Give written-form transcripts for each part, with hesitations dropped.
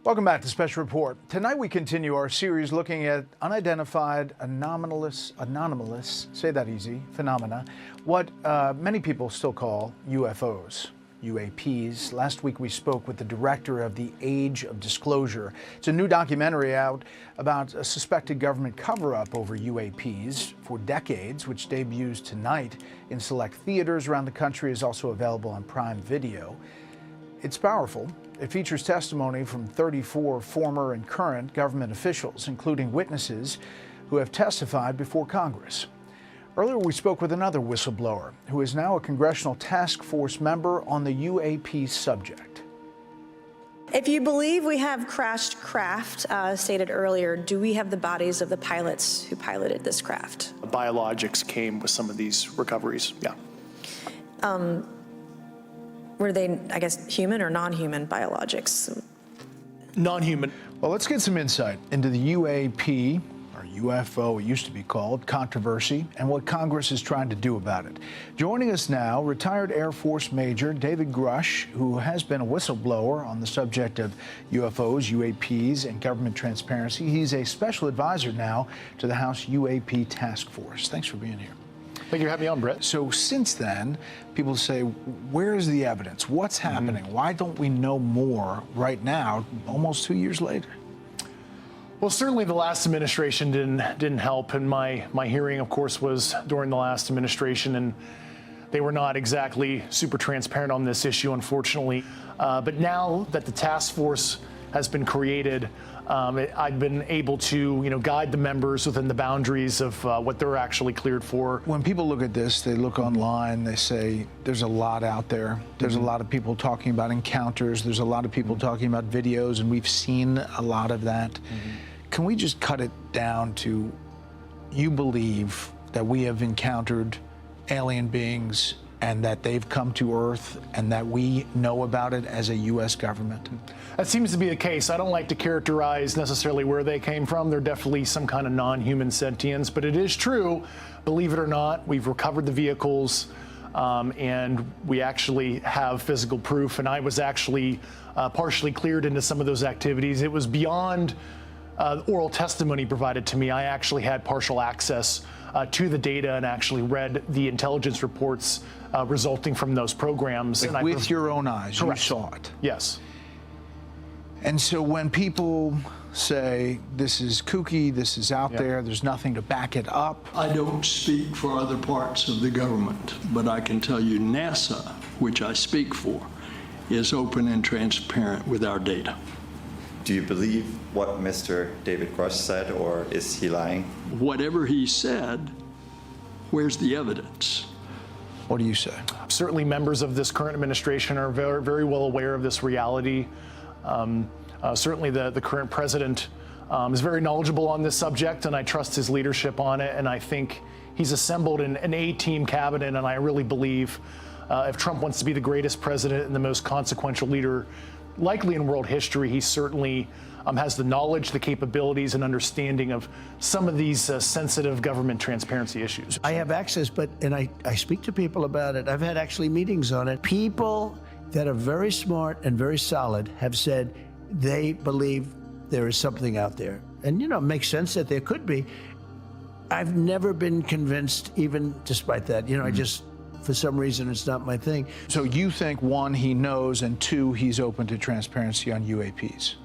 Welcome back to Special Report. Tonight we continue our series looking at unidentified, anomalous, say that easy, phenomena, what many people still call UFOs, UAPs. Last week we spoke with the director of The Age of Disclosure. It's a new documentary out about a suspected government cover-up over UAPs for decades, which debuts tonight in select theaters around the country, is also available on Prime Video. It's powerful. It features testimony from 34 former and current government officials, including witnesses who have testified before Congress. Earlier, we spoke with another whistleblower who is now a congressional task force member on the UAP subject. If you believe we have crashed craft, stated earlier, do we have the bodies of the pilots who piloted this craft? Biologics came with some of these recoveries, yeah. Were they, I guess, human or non-human biologics? Non-human. Well, let's get some insight into the UAP, or UFO, it used to be called, controversy, and what Congress is trying to do about it. Joining us now, retired Air Force Major David Grusch, who has been a whistleblower on the subject of UFOs, UAPs, and government transparency. He's a special advisor now to the House UAP Task Force. Thanks for being here. Thank you for having me on, Brett. So since then, people say, where is the evidence? What's happening? Why don't we know more right now, almost 2 years later? Well, certainly the last administration didn't help, and my hearing, of course, was during the last administration, and they were not exactly super transparent on this issue, unfortunately. But now that the task force has been created, I've been able to, guide the members within the boundaries of what they're actually cleared for. When people look at this, they look online, they say, there's a lot out there. There's a lot of people talking about encounters. There's a lot of people talking about videos, and we've seen a lot of that. Can we just cut it down to, you believe that we have encountered alien beings and that they've come to Earth and that we know about it as a U.S. government? That seems to be the case. I don't like to characterize necessarily where they came from. They're definitely some kind of non-human sentience, but it is true, believe it or not, we've recovered the vehicles, and we actually have physical proof, and I was actually partially cleared into some of those activities. It was beyond oral testimony provided to me. I actually had partial access to the data and actually read the intelligence reports resulting from those programs. Like, with your own eyes, correct. You saw it? Yes. And so when people say this is kooky, this is out there, there's nothing to back it up. I don't speak for other parts of the government, but I can tell you NASA, which I speak for, is open and transparent with our data. Do you believe what Mr. David Grusch said, or is he lying? Whatever he said, where's the evidence? What do you say? Certainly members of this current administration are very, very well aware of this reality. Certainly the current president is very knowledgeable on this subject, and I trust his leadership on it, and I think he's assembled an A-team cabinet, and I really believe if Trump wants to be the greatest president and the most consequential leader likely in world history, he certainly has the knowledge, the capabilities, and understanding of some of these sensitive government transparency issues. I have access, and I speak to people about it. I've had actually meetings on it. People that are very smart and very solid have said they believe there is something out there. And, it makes sense that there could be. I've never been convinced, even despite that. I just, for some reason, it's not my thing. So you think, one, he knows, and two, he's open to transparency on UAPs?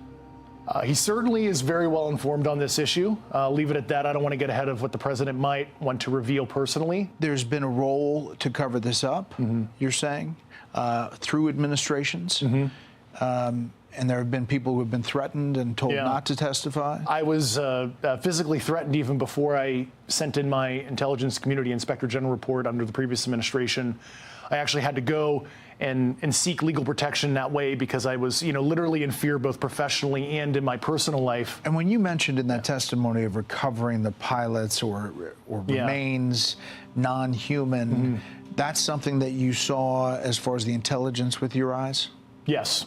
He certainly is very well informed on this issue. Leave it at that. I don't want to get ahead of what the president might want to reveal personally. There's been a role to cover this up, you're saying, through administrations. And there have been people who have been threatened and told not to testify? I was physically threatened even before I sent in my Intelligence Community Inspector General report under the previous administration. I actually had to go and seek legal protection that way because I was, literally in fear both professionally and in my personal life. And when you mentioned in that testimony of recovering the pilots or remains non-human, that's something that you saw as far as the intelligence with your eyes? Yes.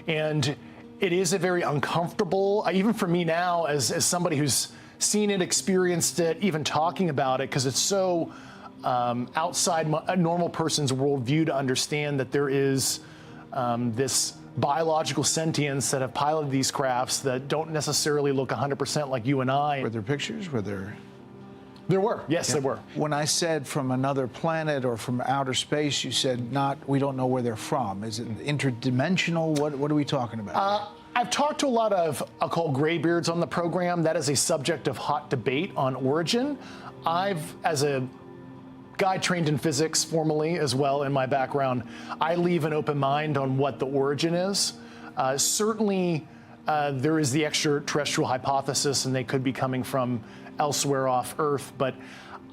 And it is a very uncomfortable, even for me now, as somebody who's seen it, experienced it, even talking about it, because it's so outside a normal person's worldview to understand that there is this biological sentients that have piloted these crafts that don't necessarily look 100% like you and I. Were there pictures? Were there? There were, yes, there were. When I said from another planet or from outer space, you said we don't know where they're from. Is it interdimensional? What are we talking about? I've talked to a lot of, I'll call graybeards on the program. That is a subject of hot debate on origin. As a guy trained in physics formally as well in my background, I leave an open mind on what the origin is. Certainly, there is the extraterrestrial hypothesis, and they could be coming from elsewhere off Earth, but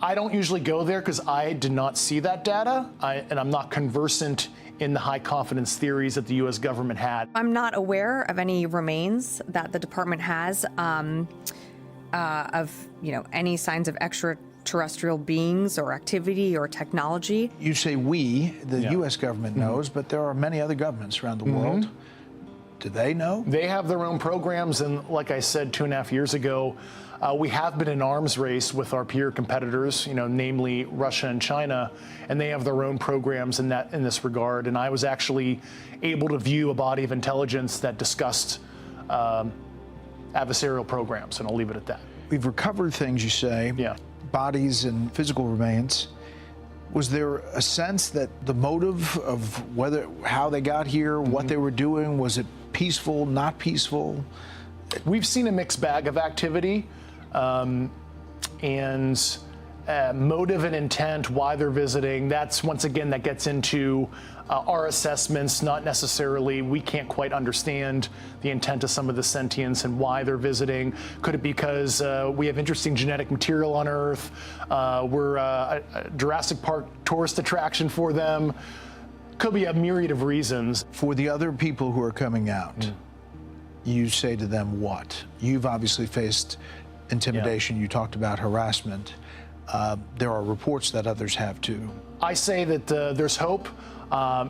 I don't usually go there because I did not see that data, and I'm not conversant in the high confidence theories that the U.S. government had. I'm not aware of any remains that the department has of any signs of extraterrestrial beings or activity or technology. You say we, the U.S. government knows, but there are many other governments around the world. Do they know? They have their own programs, and like I said 2.5 years ago, we have been in arms race with our peer competitors, namely Russia and China, and they have their own programs in this regard. And I was actually able to view a body of intelligence that discussed adversarial programs, and I'll leave it at that. We've recovered things, you say, bodies and physical remains. Was there a sense that the motive of how they got here, what they were doing, was it peaceful, not peaceful? We've seen a mixed bag of activity, and motive and intent, why they're visiting. That's, once again, that gets into our assessments, not necessarily, we can't quite understand the intent of some of the sentients and why they're visiting. Could it be because we have interesting genetic material on Earth? We're a Jurassic Park tourist attraction for them. Could be a myriad of reasons. For the other people who are coming out, you say to them what? You've obviously faced intimidation. You talked about harassment. There are reports that others have too. I say that there's hope.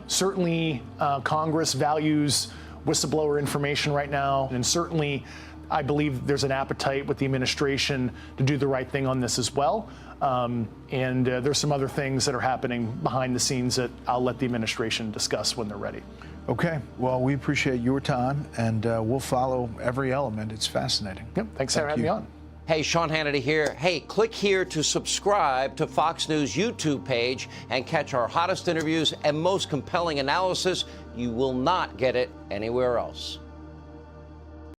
Certainly, Congress values whistleblower information right now, and certainly I believe there's an appetite with the administration to do the right thing on this as well. And there's some other things that are happening behind the scenes that I'll let the administration discuss when they're ready. Okay, well, we appreciate your time, and we'll follow every element. It's fascinating. Yep, thanks for having me on. Hey, Sean Hannity here. Hey, click here to subscribe to Fox News YouTube page and catch our hottest interviews and most compelling analysis. You will not get it anywhere else.